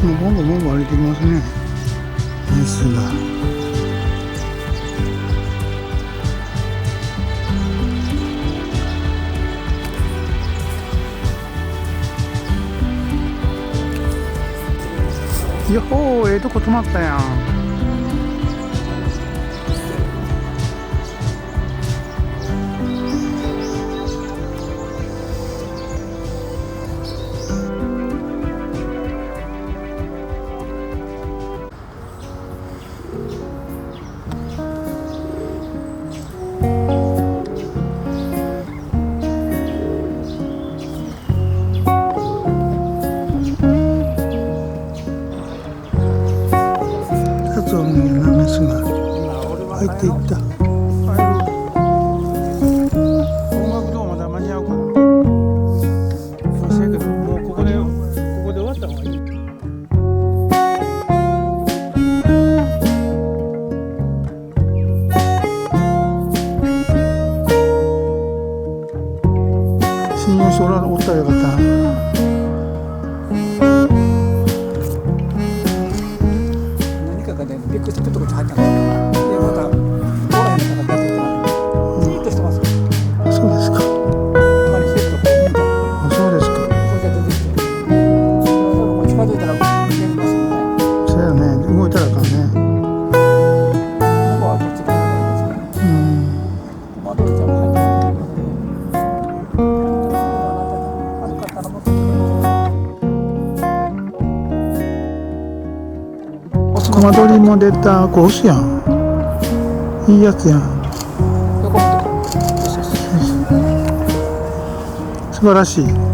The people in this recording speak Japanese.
もうボンボンボンボン歩いてきますね。メスが。よほー、ええとこ止まったやん。メスが入っていった。音楽どうまだ間に合うかな。そうせやけど、もうここで終わった方がいい。信用しておったらよかった。びっくりしてちょっとこっち入ったんですけど、でまたここら辺の方が出てきてます。じーっとしてますよ。そうですか。何してるとこ見た。あ、そうですか。これが出てきて、もう近づいたら見えますよね。そうやね。動いたらあかんね。ここはこっち側にですね。コマドリちゃんも入ってますけど、悪かったらもっとコマドリも出た。コースやん。いいやつやん。素晴らしい。